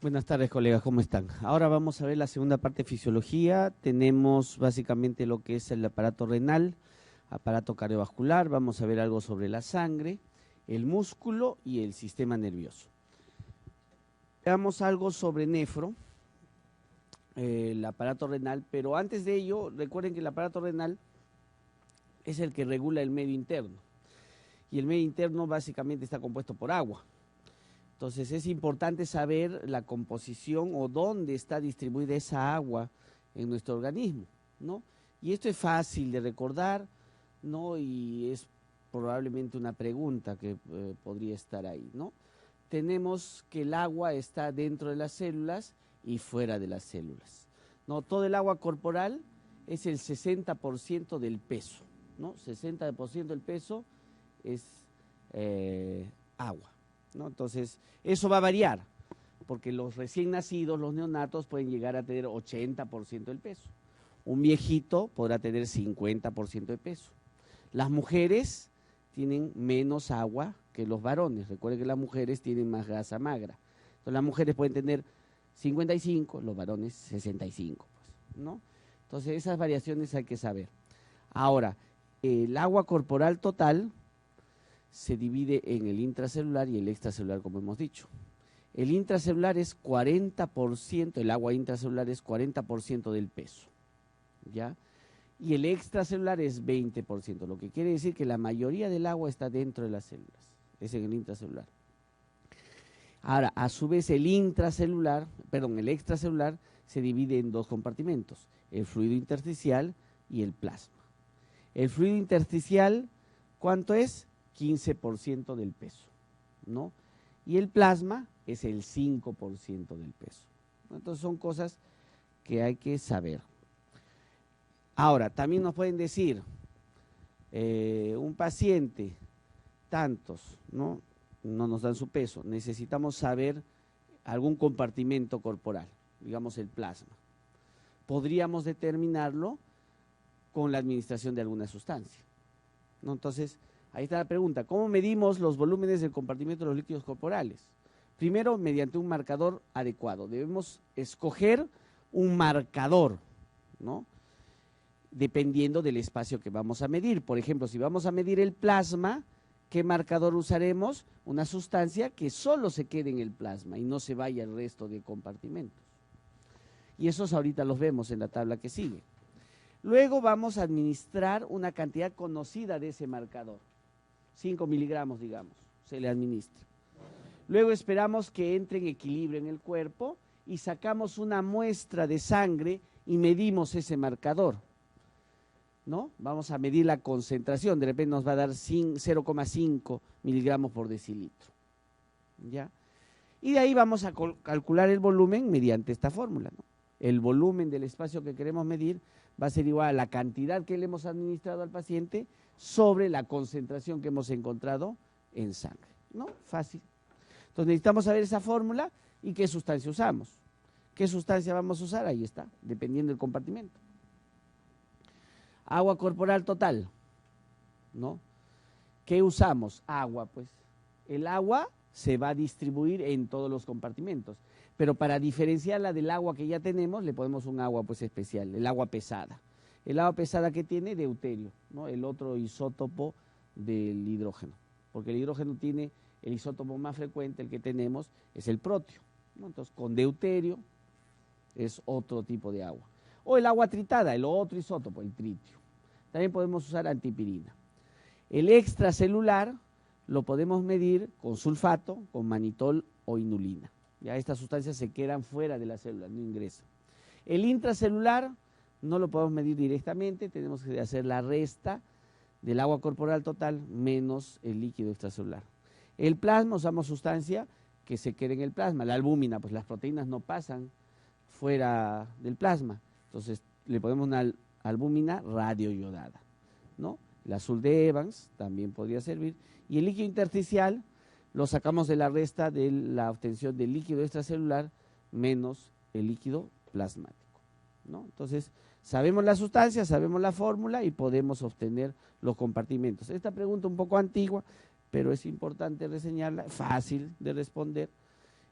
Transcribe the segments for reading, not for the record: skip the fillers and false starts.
Buenas tardes, colegas, ¿cómo están? Ahora vamos a ver la segunda parte de fisiología. Tenemos básicamente lo que es el aparato renal, aparato cardiovascular, vamos a ver algo sobre la sangre, el músculo y el sistema nervioso. Veamos algo sobre nefro, el aparato renal, pero antes de ello, recuerden que el aparato renal es el que regula el medio interno, y el medio interno básicamente está compuesto por agua. Entonces es importante saber la composición o dónde está distribuida esa agua en nuestro organismo, ¿no? Y esto es fácil de recordar, ¿no? Y es probablemente una pregunta que podría estar ahí, ¿no? Tenemos que el agua está dentro de las células y fuera de las células, ¿no? Todo el agua corporal es el 60% del peso, ¿no? 60% del peso es agua, ¿no? Entonces, eso va a variar, porque los recién nacidos, los neonatos, pueden llegar a tener 80% del peso. Un viejito podrá tener 50% de peso. Las mujeres tienen menos agua que los varones. Recuerden que las mujeres tienen más grasa magra. Entonces, las mujeres pueden tener 55, los varones 65, pues, ¿no? Entonces, esas variaciones hay que saber. Ahora, el agua corporal total se divide en el intracelular y el extracelular, como hemos dicho. El intracelular es 40%, el agua intracelular es 40% del peso, ¿ya? Y el extracelular es 20%, lo que quiere decir que la mayoría del agua está dentro de las células, es en el intracelular. Ahora, a su vez, el extracelular se divide en dos compartimentos, el fluido intersticial y el plasma. El fluido intersticial, ¿cuánto es? 15% del peso, ¿no? Y el plasma es el 5% del peso. Entonces son cosas que hay que saber. Ahora, también nos pueden decir, un paciente, tantos, ¿no? No nos dan su peso. Necesitamos saber algún compartimento corporal, digamos el plasma. Podríamos determinarlo con la administración de alguna sustancia, ¿no? Entonces, ahí está la pregunta, ¿cómo medimos los volúmenes del compartimento de los líquidos corporales? Primero, mediante un marcador adecuado. Debemos escoger un marcador, ¿no? Dependiendo del espacio que vamos a medir. Por ejemplo, si vamos a medir el plasma, ¿qué marcador usaremos? Una sustancia que solo se quede en el plasma y no se vaya al resto de compartimentos. Y esos ahorita los vemos en la tabla que sigue. Luego vamos a administrar una cantidad conocida de ese marcador. 5 miligramos, digamos, se le administra. Luego esperamos que entre en equilibrio en el cuerpo y sacamos una muestra de sangre y medimos ese marcador, ¿no? Vamos a medir la concentración, de repente nos va a dar 0,5 miligramos por decilitro, ¿ya? Y de ahí vamos a calcular el volumen mediante esta fórmula, ¿no? El volumen del espacio que queremos medir va a ser igual a la cantidad que le hemos administrado al paciente sobre la concentración que hemos encontrado en sangre, ¿no? Fácil. Entonces necesitamos saber esa fórmula y qué sustancia usamos. ¿Qué sustancia vamos a usar? Ahí está, dependiendo del compartimento. Agua corporal total, ¿no? ¿Qué usamos? Agua, pues. El agua se va a distribuir en todos los compartimentos, pero para diferenciarla del agua que ya tenemos, le ponemos un agua pues especial, el agua pesada. El agua pesada que tiene deuterio, ¿no? El otro isótopo del hidrógeno, porque el hidrógeno tiene el isótopo más frecuente, el que tenemos, es el protio, ¿no? Entonces, con deuterio es otro tipo de agua. O el agua tritada, el otro isótopo, el tritio. También podemos usar antipirina. El extracelular lo podemos medir con sulfato, con manitol o inulina. Ya estas sustancias se quedan fuera de la célula, no ingresan. El intracelular no lo podemos medir directamente, tenemos que hacer la resta del agua corporal total menos el líquido extracelular. El plasma, usamos sustancia que se quede en el plasma. La albúmina, pues las proteínas no pasan fuera del plasma. Entonces le ponemos una albúmina radioiodada, ¿no? El azul de Evans también podría servir. Y el líquido intersticial lo sacamos de la resta de la obtención del líquido extracelular menos el líquido plasmático, ¿no? Entonces, sabemos la sustancia, sabemos la fórmula y podemos obtener los compartimentos. Esta pregunta un poco antigua, pero es importante reseñarla, fácil de responder.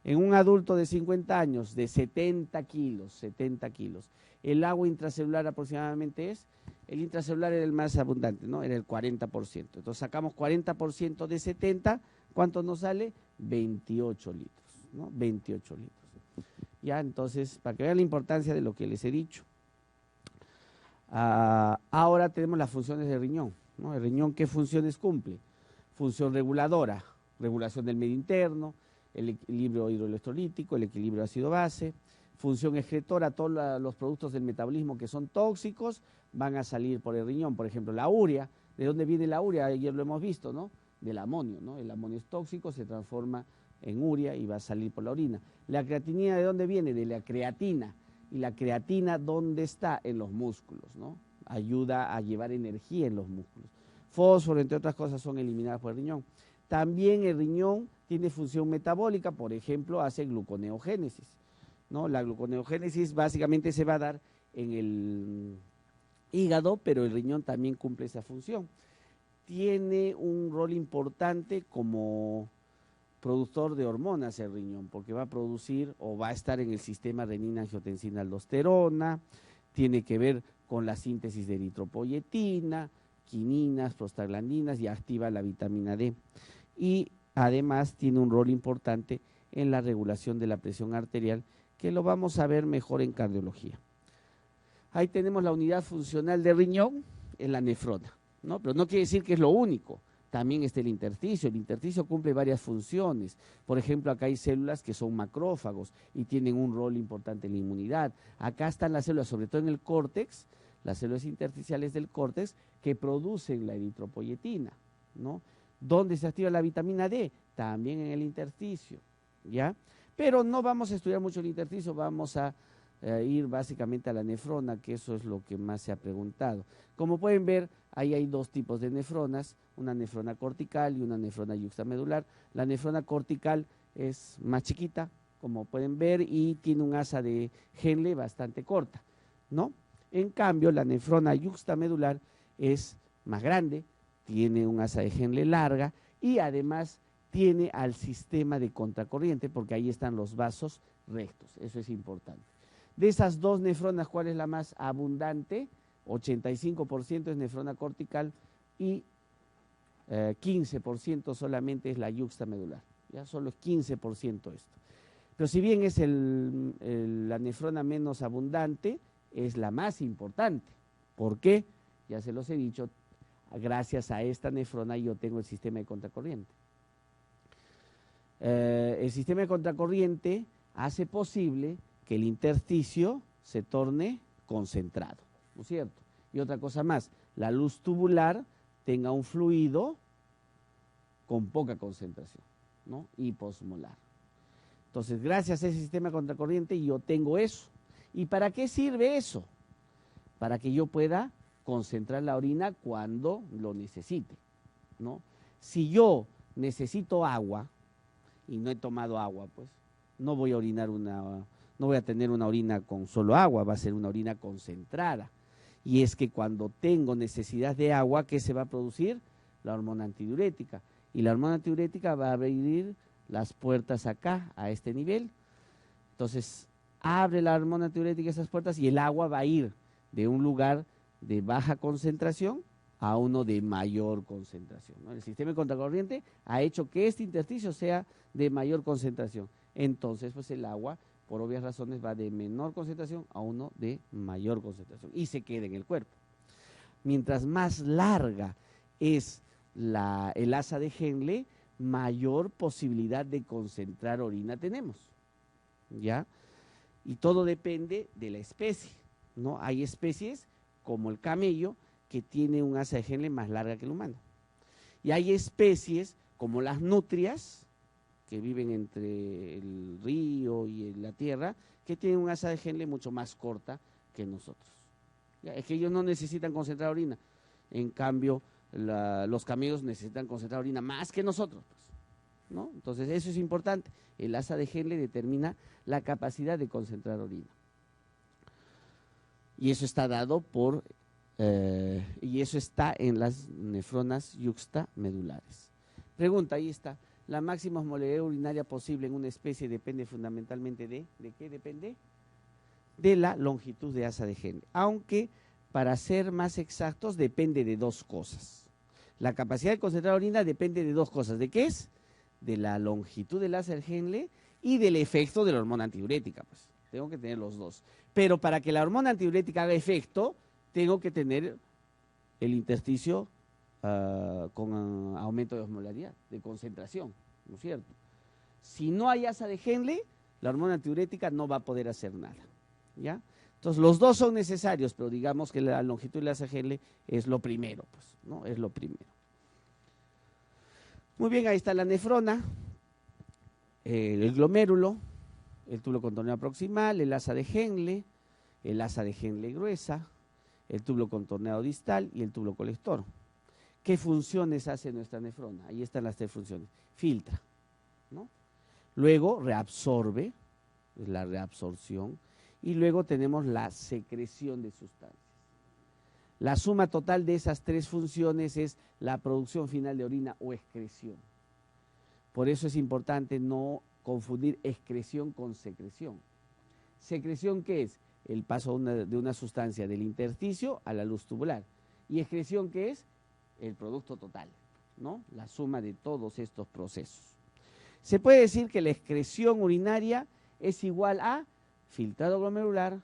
En un adulto de 50 años, de 70 kilos, el agua intracelular aproximadamente el intracelular era el más abundante, ¿no? Era el 40%. Entonces sacamos 40% de 70, ¿cuánto nos sale? 28 litros, ¿no? 28 litros. Ya, entonces, para que vean la importancia de lo que les he dicho. Ahora tenemos las funciones del riñón, ¿no? El riñón, ¿qué funciones cumple? Función reguladora, regulación del medio interno, el equilibrio hidroelectrolítico, el equilibrio ácido-base. Función excretora, todos los productos del metabolismo que son tóxicos van a salir por el riñón. Por ejemplo, la urea. ¿De dónde viene la urea? Ayer lo hemos visto, ¿no? Del amonio, ¿no? El amonio es tóxico, se transforma en urea y va a salir por la orina. La creatinina, ¿de dónde viene? De la creatina. Y la creatina, ¿dónde está? En los músculos, ¿no? Ayuda a llevar energía en los músculos. Fósforo, entre otras cosas, son eliminadas por el riñón. También el riñón tiene función metabólica, por ejemplo, hace gluconeogénesis, ¿no? La gluconeogénesis básicamente se va a dar en el hígado, pero el riñón también cumple esa función. Tiene un rol importante como productor de hormonas el riñón, porque va a producir o va a estar en el sistema renina-angiotensina-aldosterona, tiene que ver con la síntesis de eritropoyetina, quininas, prostaglandinas y activa la vitamina D. Y además tiene un rol importante en la regulación de la presión arterial, que lo vamos a ver mejor en cardiología. Ahí tenemos la unidad funcional del riñón en la nefrona, ¿no? Pero no quiere decir que es lo único. También está el intersticio cumple varias funciones. Por ejemplo, acá hay células que son macrófagos y tienen un rol importante en la inmunidad. Acá están las células, sobre todo en el córtex, las células intersticiales del córtex, que producen la eritropoyetina, ¿no? ¿Dónde se activa la vitamina D? También en el intersticio, ¿ya? Pero no vamos a estudiar mucho el intersticio, vamos a ir básicamente a la nefrona, que eso es lo que más se ha preguntado. Como pueden ver, ahí hay dos tipos de nefronas, una nefrona cortical y una nefrona yuxtamedular. La nefrona cortical es más chiquita, como pueden ver, y tiene un asa de Henle bastante corta, ¿no? En cambio, la nefrona yuxtamedular es más grande, tiene un asa de Henle larga y además tiene al sistema de contracorriente, porque ahí están los vasos rectos, eso es importante. De esas dos nefronas, ¿cuál es la más abundante? 85% es nefrona cortical y 15% solamente es la yuxtamedular, ya solo es 15% esto. Pero si bien es la nefrona menos abundante, es la más importante. ¿Por qué? Ya se los he dicho, gracias a esta nefrona yo tengo el sistema de contracorriente. El sistema de contracorriente hace posible que el intersticio se torne concentrado, ¿no es cierto? Y otra cosa más, la luz tubular tenga un fluido con poca concentración, ¿no? Hiposmolar. Entonces, gracias a ese sistema de contracorriente yo tengo eso. ¿Y para qué sirve eso? Para que yo pueda concentrar la orina cuando lo necesite, ¿no? Si yo necesito agua y no he tomado agua, pues no voy a orinar no voy a tener una orina con solo agua, va a ser una orina concentrada. Y es que cuando tengo necesidad de agua, ¿qué se va a producir? La hormona antidiurética. Y la hormona antidiurética va a abrir las puertas acá, a este nivel. Entonces, abre la hormona antidiurética esas puertas y el agua va a ir de un lugar de baja concentración a uno de mayor concentración, ¿no? El sistema de contracorriente ha hecho que este intersticio sea de mayor concentración. Entonces, pues el agua, por obvias razones, va de menor concentración a uno de mayor concentración y se queda en el cuerpo. Mientras más larga es el asa de Henle, mayor posibilidad de concentrar orina tenemos, ¿ya? Y todo depende de la especie, ¿no? Hay especies como el camello que tiene un asa de Henle más larga que el humano. Y hay especies como las nutrias, que viven entre el río y la tierra, que tienen un asa de Henle mucho más corta que nosotros. ¿Ya? Es que ellos no necesitan concentrar orina. En cambio, los camellos necesitan concentrar orina más que nosotros, pues, ¿no? Entonces, eso es importante. El asa de Henle determina la capacidad de concentrar orina. Y eso está dado y eso está en las nefronas yuxtamedulares. Pregunta, ahí está. La máxima osmolaridad urinaria posible en una especie depende fundamentalmente ¿de qué depende? De la longitud de asa de Henle, aunque para ser más exactos depende de dos cosas. La capacidad de concentrar orina depende de dos cosas. ¿De qué es? De la longitud del asa de Henle y del efecto de la hormona antidiurética. Pues tengo que tener los dos. Pero para que la hormona antidiurética haga efecto, tengo que tener el intersticio con aumento de osmolaridad, de concentración, ¿no es cierto? Si no hay asa de Henle, la hormona antidiurética no va a poder hacer nada, ¿ya? Entonces, los dos son necesarios, pero digamos que la longitud de la asa de Henle es lo primero, pues, ¿no? Es lo primero. Muy bien, ahí está la nefrona, el glomérulo, el túbulo contorneado proximal, el asa de Henle, el asa de Henle gruesa, el túbulo contorneado distal y el túbulo colector. ¿Qué funciones hace nuestra nefrona? Ahí están las tres funciones. Filtra, ¿no? Luego reabsorbe, es la reabsorción, y luego tenemos la secreción de sustancias. La suma total de esas tres funciones es la producción final de orina o excreción. Por eso es importante no confundir excreción con secreción. ¿Secreción qué es? El paso de una sustancia del intersticio a la luz tubular. ¿Y excreción qué es? El producto total, ¿no? La suma de todos estos procesos. Se puede decir que la excreción urinaria es igual a filtrado glomerular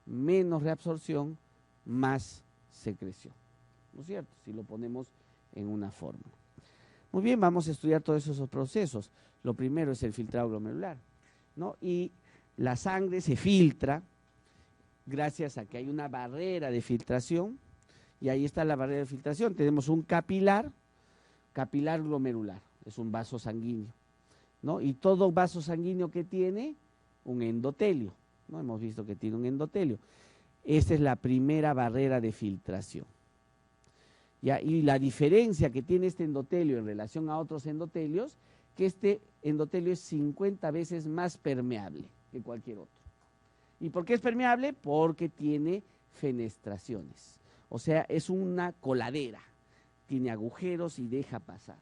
menos reabsorción más secreción, ¿no es cierto? Si lo ponemos en una fórmula. Muy bien, vamos a estudiar todos esos procesos. Lo primero es el filtrado glomerular, ¿no? Y la sangre se filtra gracias a que hay una barrera de filtración, y ahí está la barrera de filtración. Tenemos un capilar glomerular, es un vaso sanguíneo, ¿no? Y todo vaso sanguíneo que tiene un endotelio, ¿no? Hemos visto que tiene un endotelio. Esta es la primera barrera de filtración. ¿Ya? Y la diferencia que tiene este endotelio en relación a otros endotelios, que este endotelio es 50 veces más permeable que cualquier otro. ¿Y por qué es permeable? Porque tiene fenestraciones. O sea, es una coladera, tiene agujeros y deja pasar,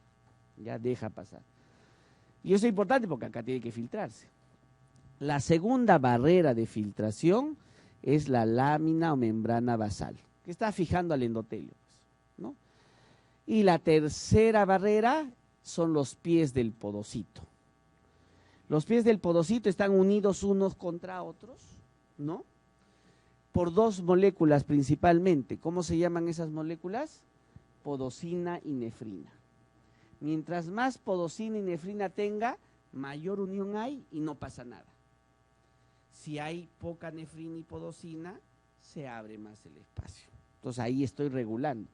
ya deja pasar. Y eso es importante porque acá tiene que filtrarse. La segunda barrera de filtración es la lámina o membrana basal, que está fijando al endotelio, ¿no? Y la tercera barrera son los pies del podocito. Los pies del podocito están unidos unos contra otros, ¿no? Por dos moléculas principalmente. ¿Cómo se llaman esas moléculas? Podocina y nefrina. Mientras más podocina y nefrina tenga, mayor unión hay y no pasa nada. Si hay poca nefrina y podocina, se abre más el espacio. Entonces ahí estoy regulando.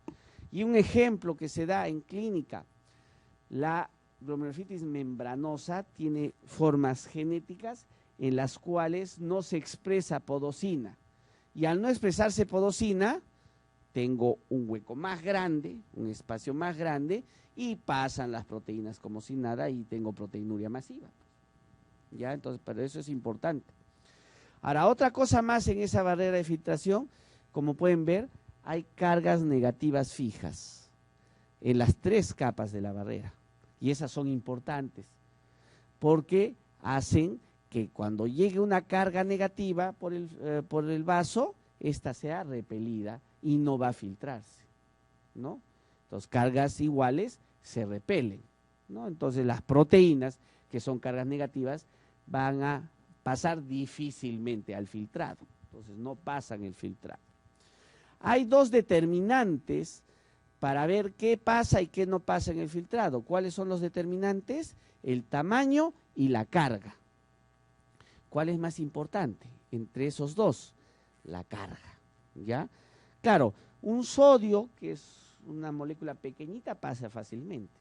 Y un ejemplo que se da en clínica, la glomerulonephritis membranosa tiene formas genéticas en las cuales no se expresa podocina. Y al no expresarse podocina, tengo un hueco más grande, un espacio más grande, y pasan las proteínas como si nada y tengo proteinuria masiva. ¿Ya? Entonces, pero eso es importante. Ahora, otra cosa más en esa barrera de filtración, como pueden ver, hay cargas negativas fijas en las tres capas de la barrera. Y esas son importantes, porque hacen que cuando llegue una carga negativa por el vaso, esta sea repelida y no va a filtrarse, ¿no? Entonces, cargas iguales se repelen, ¿no? Entonces, las proteínas, que son cargas negativas, van a pasar difícilmente al filtrado. Entonces, no pasan el filtrado. Hay dos determinantes para ver qué pasa y qué no pasa en el filtrado. ¿Cuáles son los determinantes? El tamaño y la carga. ¿Cuál es más importante entre esos dos? La carga, ¿ya? Claro, un sodio, que es una molécula pequeñita, pasa fácilmente,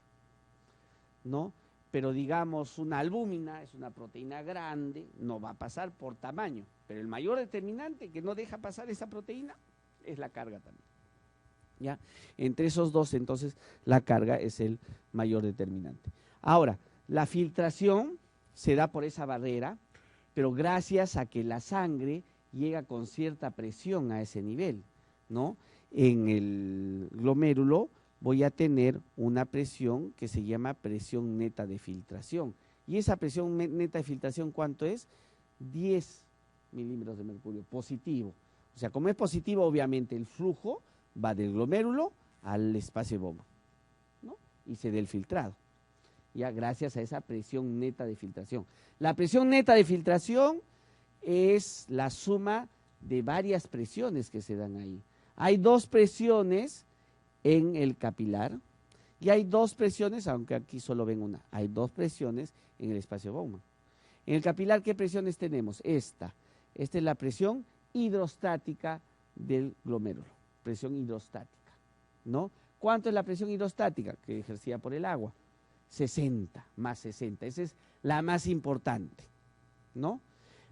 ¿no? Pero digamos, una albúmina es una proteína grande, no va a pasar por tamaño. Pero el mayor determinante que no deja pasar esa proteína es la carga también, ¿ya? Entre esos dos, entonces, la carga es el mayor determinante. Ahora, la filtración se da por esa barrera, pero gracias a que la sangre llega con cierta presión a ese nivel, ¿no? En el glomérulo, voy a tener una presión que se llama presión neta de filtración. Y esa presión neta de filtración, ¿cuánto es? 10 milímetros de mercurio, positivo. O sea, como es positivo, obviamente el flujo va del glomérulo al espacio de Bowman, ¿no? Y se da el filtrado, ya gracias a esa presión neta de filtración. La presión neta de filtración es la suma de varias presiones que se dan ahí. Hay dos presiones en el capilar y hay dos presiones, aunque aquí solo ven una, hay dos presiones en el espacio Bowman. En el capilar, ¿qué presiones tenemos? Esta es la presión hidrostática del glomérulo, presión hidrostática, ¿no? ¿Cuánto es la presión hidrostática que ejercida por el agua? 60 más 60, esa es la más importante, ¿no?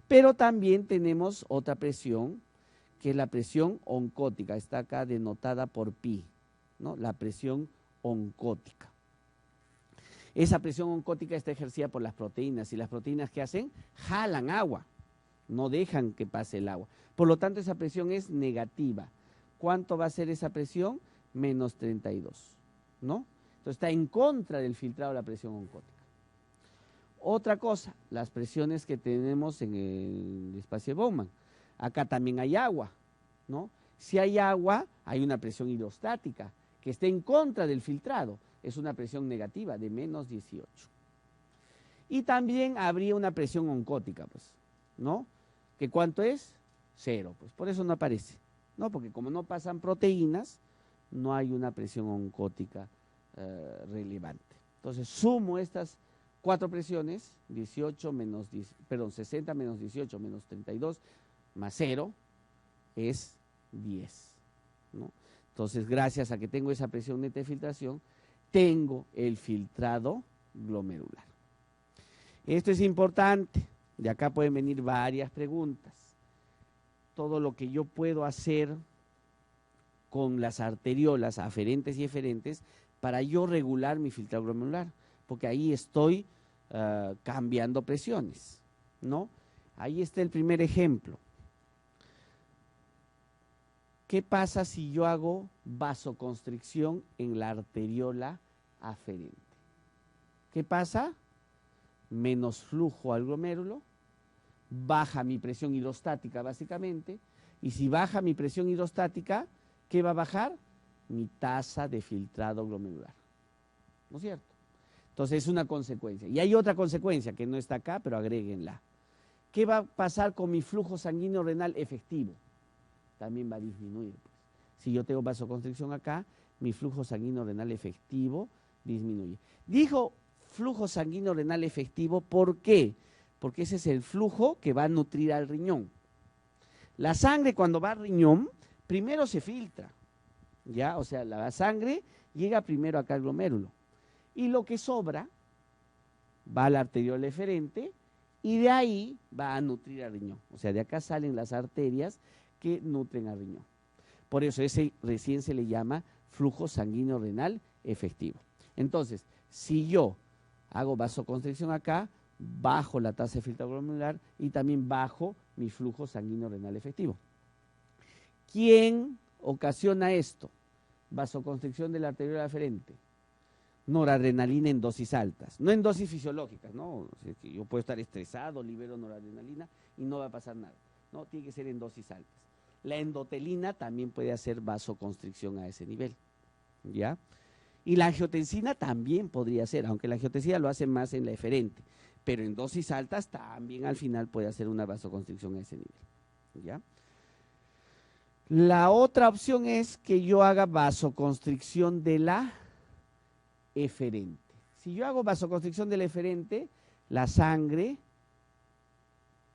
Pero también tenemos otra presión, que es la presión oncótica, está acá denotada por pi, ¿no? La presión oncótica. Esa presión oncótica está ejercida por las proteínas, y las proteínas, ¿qué hacen? Jalan agua, no dejan que pase el agua. Por lo tanto, esa presión es negativa. ¿Cuánto va a ser esa presión? Menos 32, ¿no? Entonces está en contra del filtrado de la presión oncótica. Otra cosa, las presiones que tenemos en el espacio de Bowman. Acá también hay agua, ¿no? Si hay agua, hay una presión hidrostática que está en contra del filtrado. Es una presión negativa de menos 18. Y también habría una presión oncótica, pues, ¿no? ¿Que cuánto es? 0, pues por eso no aparece, ¿no? Porque como no pasan proteínas, no hay una presión oncótica relevante. Entonces sumo estas 4 presiones, 60 menos 18 menos 32 más 0 es 10, ¿no? Entonces, gracias a que tengo esa presión neta de filtración, tengo el filtrado glomerular. Esto es importante, de acá pueden venir varias preguntas. Todo lo que yo puedo hacer con las arteriolas aferentes y eferentes para yo regular mi filtrado glomerular, porque ahí estoy cambiando presiones, ¿no? Ahí está el primer ejemplo. ¿Qué pasa si yo hago vasoconstricción en la arteriola aferente? ¿Qué pasa? Menos flujo al glomérulo, baja mi presión hidrostática básicamente, y si baja mi presión hidrostática, ¿qué va a bajar? Mi tasa de filtrado glomerular, ¿no es cierto? Entonces es una consecuencia. Y hay otra consecuencia que no está acá, pero agréguenla. ¿Qué va a pasar con mi flujo sanguíneo renal efectivo? También va a disminuir, pues. Si yo tengo vasoconstricción acá, mi flujo sanguíneo renal efectivo disminuye. Dijo flujo sanguíneo renal efectivo, ¿por qué? Porque ese es el flujo que va a nutrir al riñón. La sangre, cuando va al riñón, primero se filtra, ¿ya? O sea, la sangre llega primero acá al glomérulo. Y lo que sobra va a la arteriola eferente y de ahí va a nutrir al riñón. O sea, de acá salen las arterias que nutren al riñón. Por eso ese recién se le llama flujo sanguíneo renal efectivo. Entonces, si yo hago vasoconstricción acá, bajo la tasa de filtrado glomerular y también bajo mi flujo sanguíneo renal efectivo. ¿Quién ocasiona esto? Vasoconstricción de la arteriola aferente. Noradrenalina en dosis altas, no en dosis fisiológicas, ¿no? Yo puedo estar estresado, libero noradrenalina y no va a pasar nada, no, tiene que ser en dosis altas. La endotelina también puede hacer vasoconstricción a ese nivel, ¿ya? Y la angiotensina también podría ser, aunque la angiotensina lo hace más en la eferente, pero en dosis altas también al final puede hacer una vasoconstricción a ese nivel, ¿ya? La otra opción es que yo haga vasoconstricción de la eferente. Si yo hago vasoconstricción del eferente, la sangre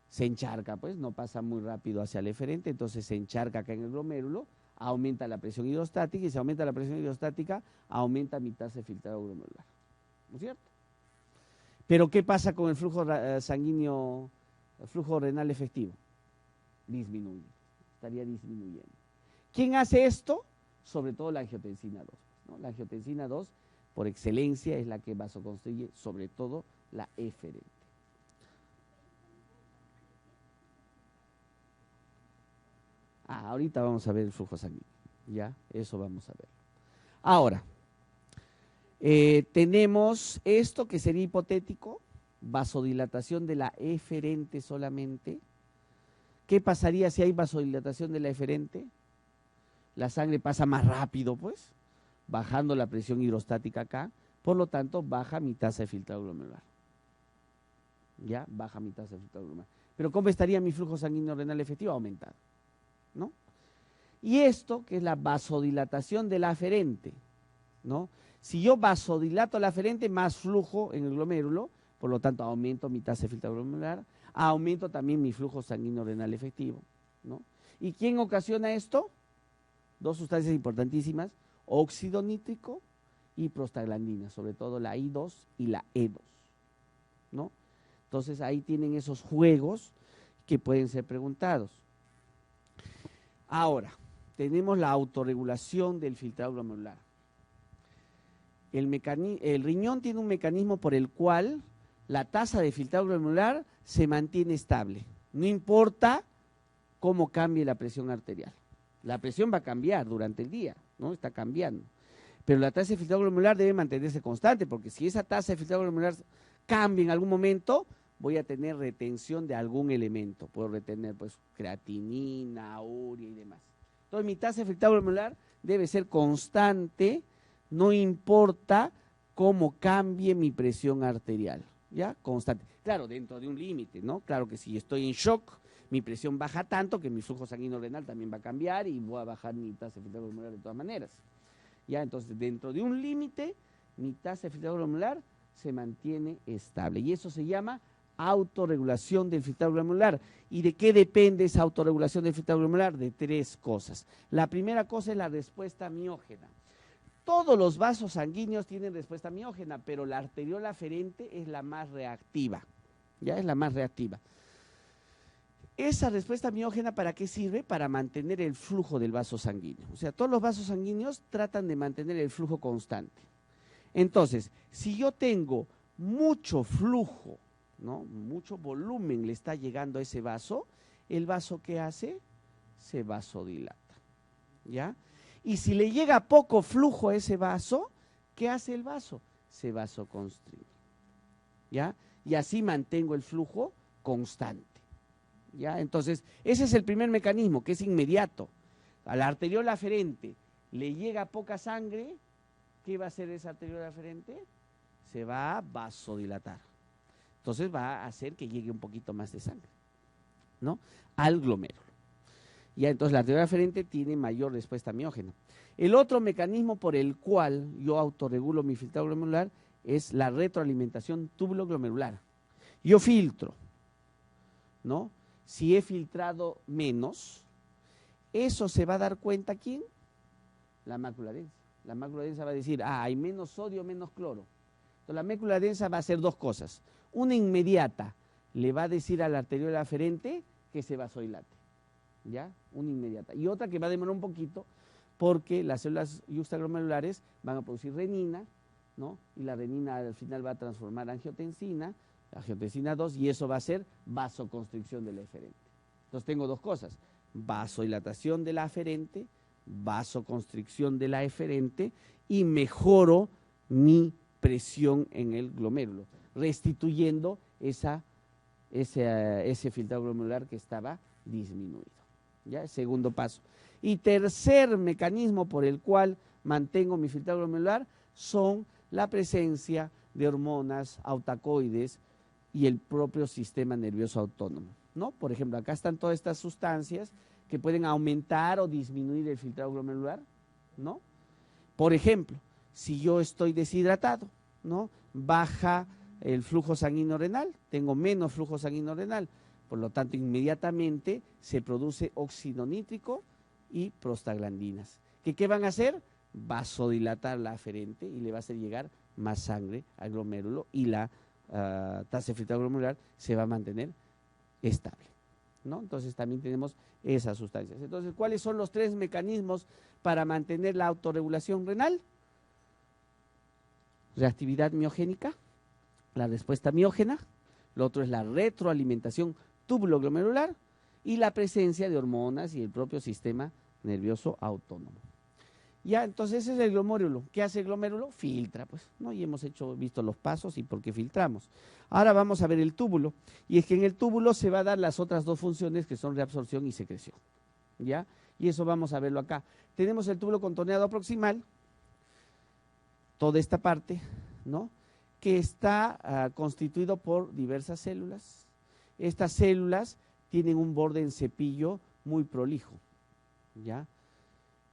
se encharca, pues no pasa muy rápido hacia el eferente, entonces se encharca acá en el glomérulo, aumenta la presión hidrostática y si aumenta la presión hidrostática, aumenta mi tasa de filtrado glomerular, ¿no es cierto? Pero ¿qué pasa con el flujo sanguíneo, el flujo renal efectivo? Disminuye, estaría disminuyendo. ¿Quién hace esto? Sobre todo la angiotensina 2, ¿no? La angiotensina 2 por excelencia es la que vasoconstriye sobre todo la eferente. Ahorita vamos a ver el flujo sanguíneo, ya, eso vamos a ver. Ahora, Tenemos esto que sería hipotético, vasodilatación de la eferente solamente. ¿Qué pasaría si hay vasodilatación de la eferente? La sangre pasa más rápido, pues, bajando la presión hidrostática acá, por lo tanto, baja mi tasa de filtrado glomerular. ¿Ya? Baja mi tasa de filtrado glomerular. Pero ¿cómo estaría mi flujo sanguíneo renal efectivo? Aumentado, ¿no? Y esto, que es la vasodilatación de la aferente, ¿no? Si yo vasodilato la aferente, más flujo en el glomérulo, por lo tanto, aumento mi tasa de filtrado glomerular, aumento también mi flujo sanguíneo renal efectivo, ¿no? ¿Y quién ocasiona esto? Dos sustancias importantísimas, óxido nítrico y prostaglandinas, sobre todo la I2 y la E2, ¿no? Entonces ahí tienen esos juegos que pueden ser preguntados. Ahora, tenemos la autorregulación del filtrado glomerular. El riñón tiene un mecanismo por el cual la tasa de filtrado glomerular se mantiene estable, no importa cómo cambie la presión arterial. La presión va a cambiar durante el día, ¿no? Está cambiando. Pero la tasa de filtrado glomerular debe mantenerse constante, porque si esa tasa de filtrado glomerular cambia en algún momento, voy a tener retención de algún elemento. Puedo retener, pues, creatinina, urea y demás. Entonces, mi tasa de filtrado glomerular debe ser constante, no importa cómo cambie mi presión arterial, ¿ya? Constante. Claro, dentro de un límite, ¿no? Claro que si estoy en shock, mi presión baja tanto que mi flujo sanguíneo renal también va a cambiar y voy a bajar mi tasa de filtrado glomerular de todas maneras. ¿Ya? Entonces, dentro de un límite, mi tasa de filtrado glomerular se mantiene estable. Y eso se llama autorregulación del filtrado glomerular. ¿Y de qué depende esa autorregulación del filtrado glomerular? De tres cosas. La primera cosa es la respuesta miógena. Todos los vasos sanguíneos tienen respuesta miógena, pero la arteriola aferente es la más reactiva. Ya es la más reactiva. Esa respuesta miógena, ¿para qué sirve? Para mantener el flujo del vaso sanguíneo. O sea, todos los vasos sanguíneos tratan de mantener el flujo constante. Entonces, si yo tengo mucho flujo, ¿no? Mucho volumen le está llegando a ese vaso, ¿el vaso qué hace? Se vasodilata, ¿ya? Y si le llega poco flujo a ese vaso, ¿qué hace el vaso? Se vasoconstriñe, ¿ya? Y así mantengo el flujo constante, ¿ya? Entonces, ese es el primer mecanismo, que es inmediato. A la arteriola aferente le llega poca sangre, ¿qué va a hacer esa arteriola aferente? Se va a vasodilatar. Entonces va a hacer que llegue un poquito más de sangre, ¿no? Al glomérulo. Ya, entonces la arteriola aferente tiene mayor respuesta miógena. El otro mecanismo por el cual yo autorregulo mi filtrado glomerular es la retroalimentación túbulo-glomerular. Yo filtro, ¿no? Si he filtrado menos, eso se va a dar cuenta ¿quién? La mácula densa. La mácula densa va a decir, hay menos sodio, menos cloro. Entonces la mácula densa va a hacer dos cosas. Una inmediata, le va a decir a la arteriola aferente que se vasodilate, ¿ya? Una inmediata. Y otra que va a demorar un poquito, porque las células yuxtaglomerulares van a producir renina, ¿no? Y la renina al final va a transformar angiotensina 2, y eso va a ser vasoconstricción de la eferente. Entonces tengo dos cosas, vasodilatación de la aferente, vasoconstricción de la eferente, y mejoro mi presión en el glomérulo, restituyendo ese filtrado glomerular que estaba disminuido. ¿Ya? Segundo paso. Y tercer mecanismo por el cual mantengo mi filtrado glomerular son la presencia de hormonas autacoides y el propio sistema nervioso autónomo, ¿no? Por ejemplo, acá están todas estas sustancias que pueden aumentar o disminuir el filtrado glomerular, ¿no? Por ejemplo, si yo estoy deshidratado, ¿no? Baja el flujo sanguíneo renal, tengo menos flujo sanguíneo renal, por lo tanto inmediatamente se produce óxido nítrico y prostaglandinas. ¿Qué van a hacer? Vasodilatar la aferente y le va a hacer llegar más sangre al glomérulo y la tasa de filtrado glomerular se va a mantener estable, ¿no? Entonces también tenemos esas sustancias. Entonces, ¿cuáles son los tres mecanismos para mantener la autorregulación renal? Reactividad miogénica, la respuesta miógena, lo otro es la retroalimentación túbulo-glomerular y la presencia de hormonas y el propio sistema nervioso autónomo. Ya, entonces ese es el glomérulo. ¿Qué hace el glomérulo? Filtra, pues, ¿no? Y hemos visto los pasos y por qué filtramos. Ahora vamos a ver el túbulo. Y es que en el túbulo se va a dar las otras dos funciones que son reabsorción y secreción. ¿Ya? Y eso vamos a verlo acá. Tenemos el túbulo contorneado proximal, toda esta parte, ¿no? Que está constituido por diversas células. Estas células tienen un borde en cepillo muy prolijo, ¿ya?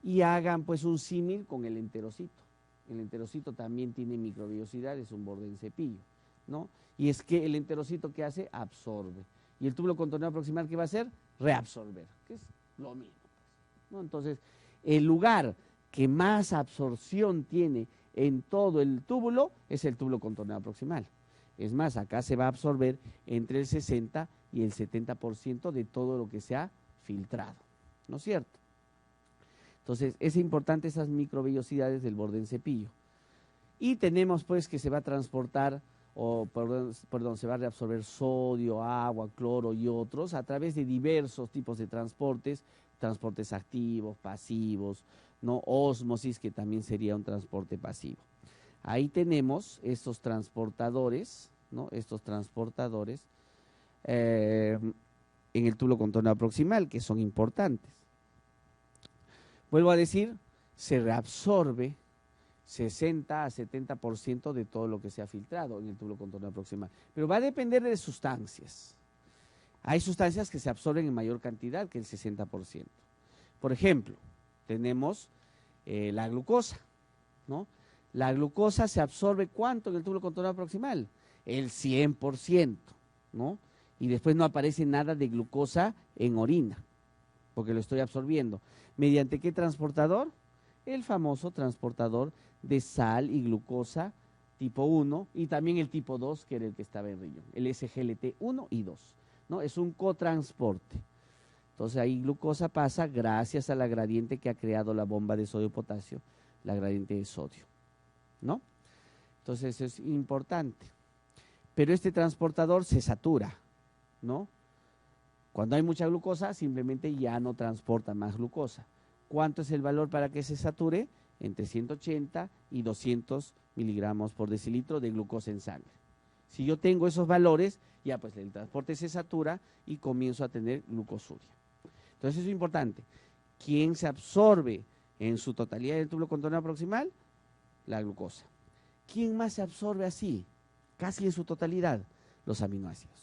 Y hagan pues un símil con el enterocito. El enterocito también tiene microvellosidades, un borde en cepillo, ¿no? Y es que el enterocito, ¿qué hace? Absorbe. Y el túbulo contorneado proximal, ¿qué va a hacer? Reabsorber, que es lo mismo, ¿no? Entonces, el lugar que más absorción tiene en todo el túbulo es el túbulo contorneado proximal. Es más, acá se va a absorber entre el 60 y el 70% de todo lo que se ha filtrado, ¿no es cierto? Entonces, es importante esas microvellosidades del borde en cepillo. Y tenemos pues que se va a transportar, perdón, se va a reabsorber sodio, agua, cloro y otros a través de diversos tipos de transportes, transportes activos, pasivos, ¿no? Ósmosis, que también sería un transporte pasivo. Ahí tenemos estos transportadores, ¿no? Estos transportadores en el túbulo contorneado proximal, que son importantes. Vuelvo a decir, se reabsorbe 60 a 70% de todo lo que se ha filtrado en el túbulo contorneado proximal. Pero va a depender de sustancias. Hay sustancias que se absorben en mayor cantidad que el 60%. Por ejemplo, tenemos la glucosa, ¿no? La glucosa se absorbe ¿cuánto en el túbulo contorneado proximal? El 100%, ¿no? Y después no aparece nada de glucosa en orina, porque lo estoy absorbiendo. ¿Mediante qué transportador? El famoso transportador de sal y glucosa tipo 1 y también el tipo 2, que era el que estaba en riñón, el SGLT1 y 2, ¿no? Es un cotransporte. Entonces ahí glucosa pasa gracias a la gradiente que ha creado la bomba de sodio-potasio, la gradiente de sodio, ¿no? Entonces es importante. Pero este transportador se satura, ¿no? Cuando hay mucha glucosa, simplemente ya no transporta más glucosa. ¿Cuánto es el valor para que se sature? Entre 180 y 200 miligramos por decilitro de glucosa en sangre. Si yo tengo esos valores, ya pues el transporte se satura y comienzo a tener glucosuria. Entonces eso es importante. ¿Quién se absorbe en su totalidad del túbulo contorneado proximal? La glucosa. ¿Quién más se absorbe así? Casi en su totalidad, los aminoácidos.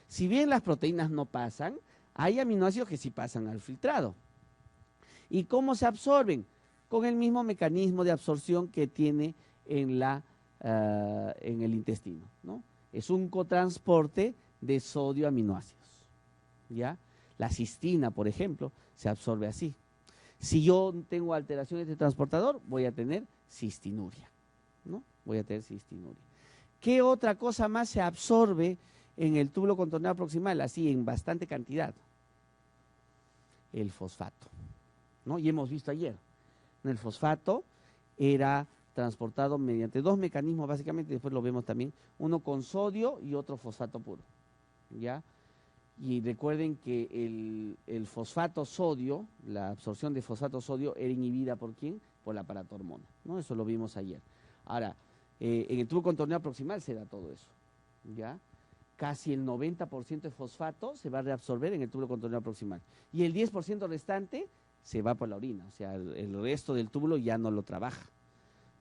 Si bien las proteínas no pasan, hay aminoácidos que sí pasan al filtrado. ¿Y cómo se absorben? Con el mismo mecanismo de absorción que tiene en el intestino, ¿no? Es un cotransporte de sodio aminoácidos, ¿ya? La cistina, por ejemplo, se absorbe así. Si yo tengo alteraciones de transportador, voy a tener cistinuria, ¿no? Voy a tener cistinuria. ¿Qué otra cosa más se absorbe en el túbulo contorneado proximal, así en bastante cantidad? El fosfato, ¿no? Y hemos visto ayer, el fosfato era transportado mediante dos mecanismos básicamente, después lo vemos también, uno con sodio y otro fosfato puro, ¿ya? Y recuerden que el fosfato sodio, la absorción de fosfato sodio era inhibida ¿por quién? Por la paratormona, ¿no? Eso lo vimos ayer. Ahora, en el túbulo contorneado proximal se da todo eso, ¿ya? Casi el 90% de fosfato se va a reabsorber en el túbulo contorneado proximal. Y el 10% restante se va por la orina, o sea, el resto del túbulo ya no lo trabaja.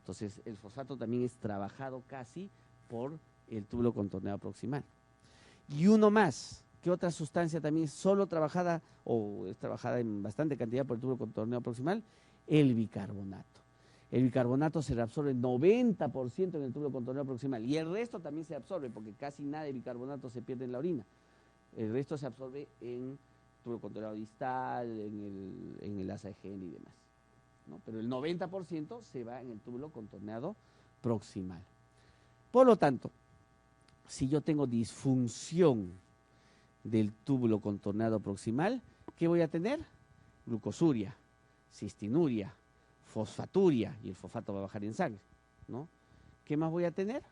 Entonces, el fosfato también es trabajado casi por el túbulo contorneado proximal. Y uno más, ¿qué otra sustancia también es solo trabajada o es trabajada en bastante cantidad por el túbulo contorneado proximal? El bicarbonato. El bicarbonato se reabsorbe el 90% en el túbulo contorneado proximal y el resto también se absorbe porque casi nada de bicarbonato se pierde en la orina. El resto se absorbe en túbulo contorneado distal, en el asa de Henle y demás, ¿no? Pero el 90% se va en el túbulo contorneado proximal. Por lo tanto, si yo tengo disfunción del túbulo contorneado proximal, ¿qué voy a tener? Glucosuria, cistinuria, fosfaturia, y el fosfato va a bajar en sangre, ¿no? ¿Qué más voy a tener?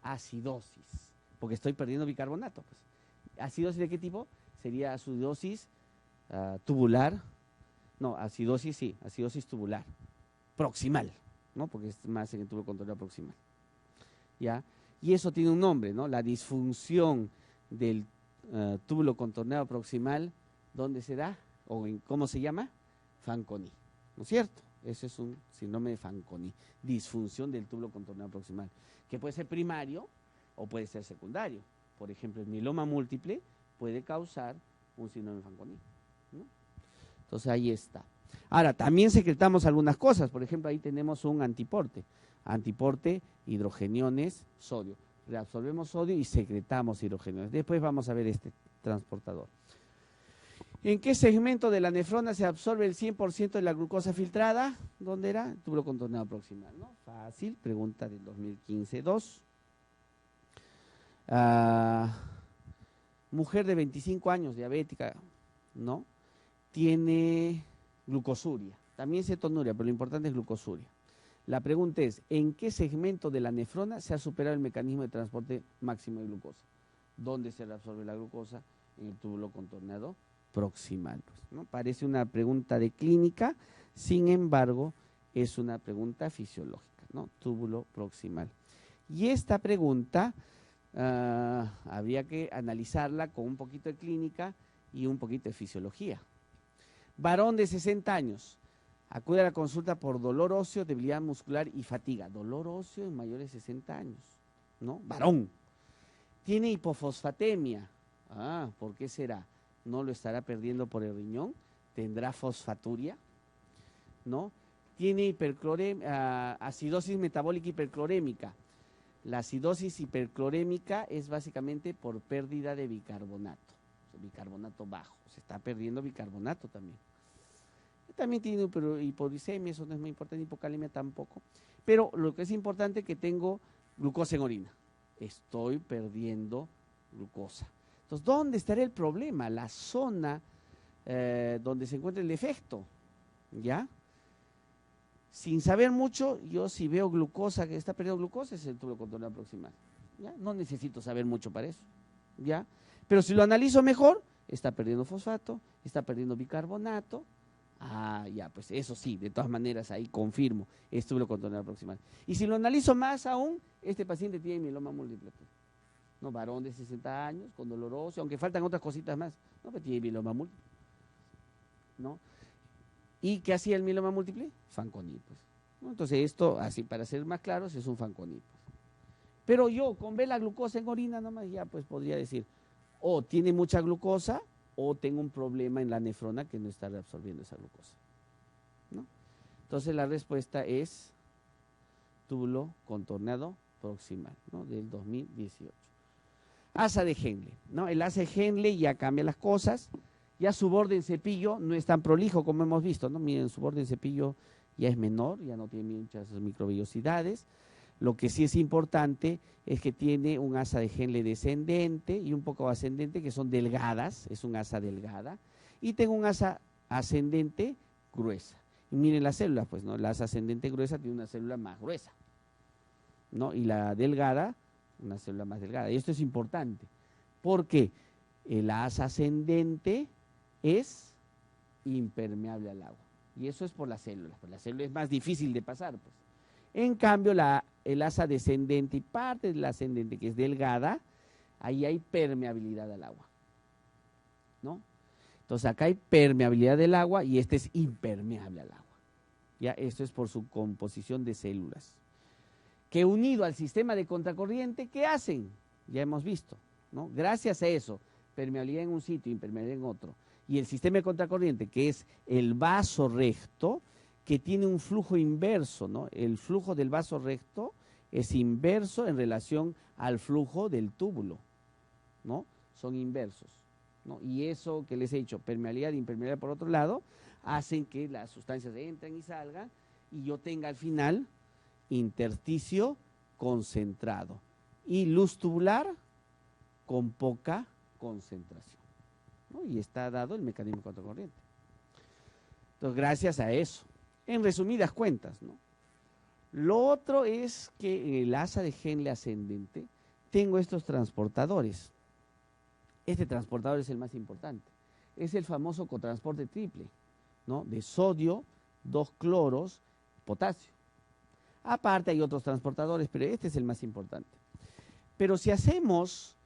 Acidosis, porque estoy perdiendo bicarbonato, pues. ¿Acidosis de qué tipo? Sería acidosis tubular, no, acidosis sí, acidosis tubular, proximal, ¿no? Porque es más en el túbulo contorneado proximal, ¿ya? Y eso tiene un nombre, ¿no? La disfunción del túbulo contorneado proximal, ¿dónde se da? ¿O cómo se llama? Fanconi, ¿no es cierto? Ese es un síndrome de Fanconi, disfunción del túbulo contorneado proximal, que puede ser primario o puede ser secundario. Por ejemplo, el mieloma múltiple puede causar un síndrome de Fanconi, ¿no? Entonces ahí está. Ahora, también secretamos algunas cosas. Por ejemplo, ahí tenemos un antiporte. Antiporte, hidrogeniones, sodio. Reabsorbemos sodio y secretamos hidrogeniones. Después vamos a ver este transportador. ¿En qué segmento de la nefrona se absorbe el 100% de la glucosa filtrada? ¿Dónde era? El túbulo contorneado proximal, ¿no? Fácil, pregunta del 2015-2. Mujer de 25 años, diabética, ¿no? Tiene glucosuria, también cetonuria, pero lo importante es glucosuria. La pregunta es, ¿en qué segmento de la nefrona se ha superado el mecanismo de transporte máximo de glucosa? ¿Dónde se reabsorbe la glucosa? En el túbulo contorneado proximal, pues, ¿no? Parece una pregunta de clínica, sin embargo, es una pregunta fisiológica, ¿no? Túbulo proximal. Y esta pregunta habría que analizarla con un poquito de clínica y un poquito de fisiología. Varón de 60 años, acude a la consulta por dolor óseo, debilidad muscular y fatiga. Dolor óseo en mayores de 60 años, ¿no? Varón. Tiene hipofosfatemia. ¿Por qué será? ¿No lo estará perdiendo por el riñón? ¿Tendrá fosfaturia? ¿No? Tiene acidosis metabólica hiperclorémica. La acidosis hiperclorémica es básicamente por pérdida de bicarbonato. Bicarbonato bajo. Se está perdiendo bicarbonato también. También tiene hipoglicemia, eso no es muy importante, hipocalemia tampoco. Pero lo que es importante es que tengo glucosa en orina. Estoy perdiendo glucosa. Entonces, ¿dónde estaría el problema? La zona donde se encuentra el defecto, ¿ya? Sin saber mucho, yo si veo glucosa, que está perdiendo glucosa, es el túbulo contorneado proximal, ¿ya? No necesito saber mucho para eso, ¿ya? Pero si lo analizo mejor, está perdiendo fosfato, está perdiendo bicarbonato. Ya, pues eso sí, de todas maneras ahí confirmo, es túbulo contorneado proximal. Y si lo analizo más aún, este paciente tiene mieloma múltiple, ¿no? Varón de 60 años, con dolor óseo, aunque faltan otras cositas más, ¿no? Pero tiene mieloma múltiple, ¿no? ¿Y qué hacía el mieloma múltiple? Fanconi, pues, ¿no? Entonces esto, así para ser más claros, es un Fanconi, pues. Pero yo, con ver la glucosa en orina nomás, ya pues podría decir, o tiene mucha glucosa, o tengo un problema en la nefrona que no está reabsorbiendo esa glucosa, ¿no? Entonces la respuesta es túbulo contorneado proximal, ¿no? Del 2018. Asa de Henle, ¿no? El asa de Henle ya cambia las cosas, ya su borde en cepillo no es tan prolijo como hemos visto, ¿no? Miren, su borde en cepillo ya es menor, ya no tiene muchas microvellosidades. Lo que sí es importante es que tiene un asa de Henle descendente y un poco ascendente, que son delgadas, es un asa delgada, y tengo un asa ascendente gruesa. Y miren las células, pues, ¿no? La asa ascendente gruesa tiene una célula más gruesa, ¿no? Y la delgada, una célula más delgada. Y esto es importante, porque el asa ascendente es impermeable al agua. Y eso es por las células, pues la célula es más difícil de pasar, pues. En cambio, el asa descendente y parte del ascendente, que es delgada, ahí hay permeabilidad al agua, ¿no? Entonces acá hay permeabilidad del agua y este es impermeable al agua. Ya, esto es por su composición de células. Que unido al sistema de contracorriente, ¿qué hacen? Ya hemos visto, ¿no? Gracias a eso, permeabilidad en un sitio, impermeabilidad en otro. Y el sistema de contracorriente, que es el vaso recto, que tiene un flujo inverso, ¿no? El flujo del vaso recto es inverso en relación al flujo del túbulo, ¿no? Son inversos, ¿no? Y eso que les he dicho, permeabilidad e impermeabilidad por otro lado, hacen que las sustancias entren y salgan y yo tenga al final intersticio concentrado y luz tubular con poca concentración, ¿no? Y está dado el mecanismo de contracorriente. Entonces, gracias a eso. En resumidas cuentas, ¿no? Lo otro es que en el asa de Henle ascendente tengo estos transportadores. Este transportador es el más importante. Es el famoso cotransporte triple, ¿no? De sodio, 2 cloros, potasio. Aparte hay otros transportadores, pero este es el más importante. Pero si hacemos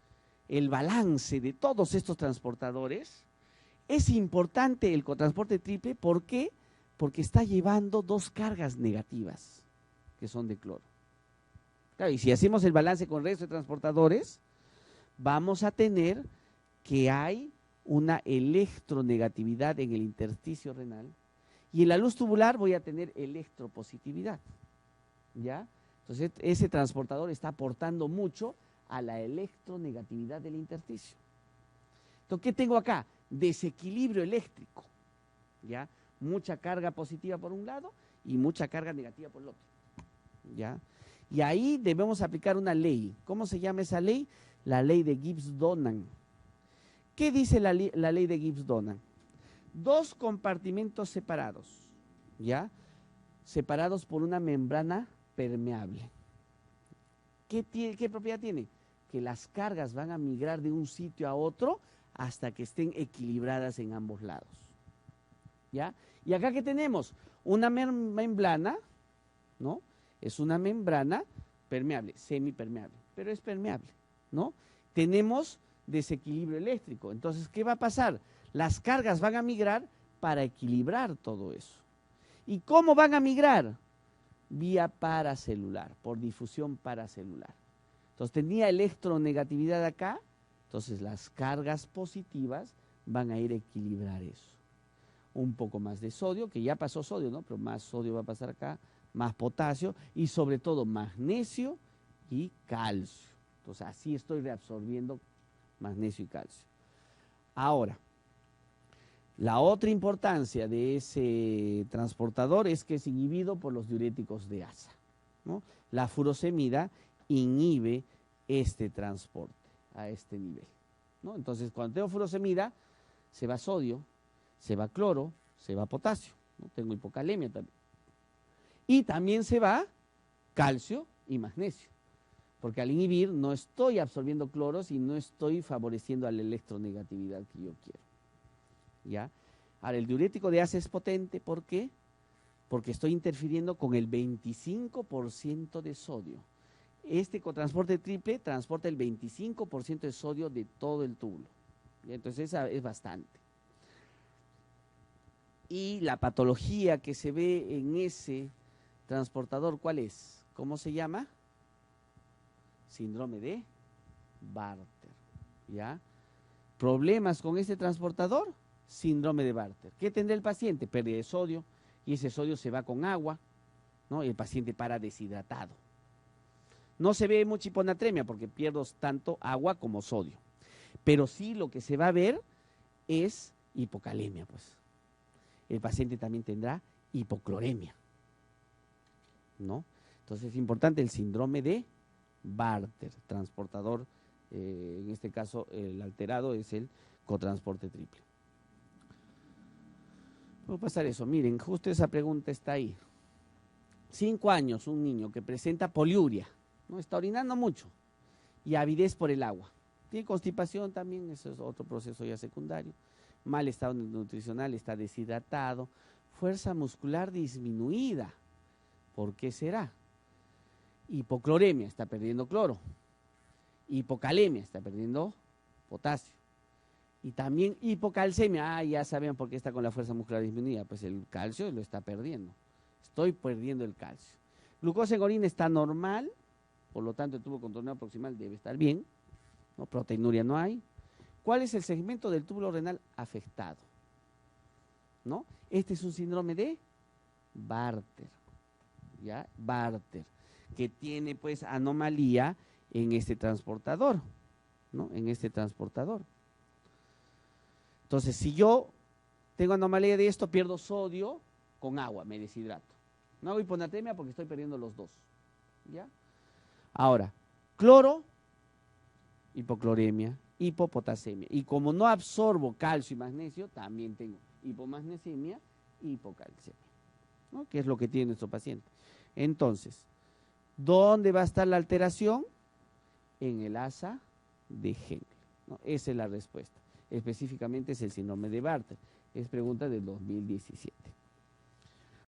el balance de todos estos transportadores, es importante el cotransporte triple. ¿Por qué? Porque está llevando dos cargas negativas, que son de cloro. Claro, y si hacemos el balance con el resto de transportadores, vamos a tener que hay una electronegatividad en el intersticio renal, y en la luz tubular voy a tener electropositividad, ¿ya? Entonces, ese transportador está aportando mucho a la electronegatividad del intersticio. Entonces, ¿qué tengo acá? Desequilibrio eléctrico, ¿ya? Mucha carga positiva por un lado y mucha carga negativa por el otro, ¿ya? Y ahí debemos aplicar una ley. ¿Cómo se llama esa ley? La ley de Gibbs-Donan. ¿Qué dice la ley de Gibbs-Donan? Dos compartimentos separados, ¿ya? Separados por una membrana permeable. ¿Qué propiedad tiene? Que las cargas van a migrar de un sitio a otro hasta que estén equilibradas en ambos lados, ¿ya? Y acá, ¿qué tenemos? Una membrana, ¿no? Es una membrana permeable, semipermeable, pero es permeable, ¿no? Tenemos desequilibrio eléctrico. Entonces, ¿qué va a pasar? Las cargas van a migrar para equilibrar todo eso. ¿Y cómo van a migrar? Vía paracelular, por difusión paracelular. Entonces, tenía electronegatividad acá, entonces las cargas positivas van a ir a equilibrar eso. Un poco más de sodio, que ya pasó sodio, ¿no? Pero más sodio va a pasar acá, más potasio y sobre todo magnesio y calcio. Entonces, así estoy reabsorbiendo magnesio y calcio. Ahora, la otra importancia de ese transportador es que es inhibido por los diuréticos de asa, ¿no? La furosemida inhibe este transporte a este nivel, ¿no? Entonces, cuando tengo furosemida, se va sodio, se va cloro, se va potasio, ¿no? Tengo hipocalemia también. Y también se va calcio y magnesio, porque al inhibir no estoy absorbiendo cloros y no estoy favoreciendo a la electronegatividad que yo quiero, ¿ya? Ahora, el diurético de asa es potente, ¿por qué? Porque estoy interfiriendo con el 25% de sodio. Este cotransporte triple transporta el 25% de sodio de todo el túbulo, ¿ya? Entonces, esa es bastante. Y la patología que se ve en ese transportador, ¿cuál es? ¿Cómo se llama? Síndrome de Bartter, ¿ya? ¿Problemas con este transportador? Síndrome de Bartter. ¿Qué tendrá el paciente? Pérdida de sodio, y ese sodio se va con agua, ¿no? Y el paciente para deshidratado. No se ve mucha hiponatremia porque pierdo tanto agua como sodio, pero sí lo que se va a ver es hipocalemia, pues. El paciente también tendrá hipocloremia, ¿no? Entonces es importante el síndrome de Bartter, transportador, en este caso el alterado es el cotransporte triple. Puedo pasar eso, miren, justo esa pregunta está ahí. 5 años, un niño que presenta poliuria, ¿no? Está orinando mucho, y avidez por el agua. Tiene constipación también, eso es otro proceso ya secundario. Mal estado nutricional, está deshidratado, fuerza muscular disminuida. ¿Por qué será? Hipocloremia, está perdiendo cloro. Hipocalemia, está perdiendo potasio. Y también hipocalcemia, ya saben por qué está con la fuerza muscular disminuida, pues el calcio lo está perdiendo. Estoy perdiendo el calcio. Glucosa en orina está normal, por lo tanto el tubo contorneado proximal debe estar bien, ¿no? Proteinuria no hay. ¿Cuál es el segmento del túbulo renal afectado? ¿No? Este es un síndrome de Bartter, ¿ya? Bartter, que tiene pues anomalía en este transportador, ¿no? En este transportador. Entonces, si yo tengo anomalía de esto, pierdo sodio con agua, me deshidrato. No hago hiponatremia porque estoy perdiendo los dos, ¿ya? Ahora, cloro, hipocloremia, hipopotasemia. Y como no absorbo calcio y magnesio, también tengo hipomagnesemia y hipocalcemia, ¿no? Que es lo que tiene nuestro paciente. Entonces, ¿dónde va a estar la alteración? En el asa de Henle, ¿no? Esa es la respuesta. Específicamente es el síndrome de Bartter. Es pregunta del 2017.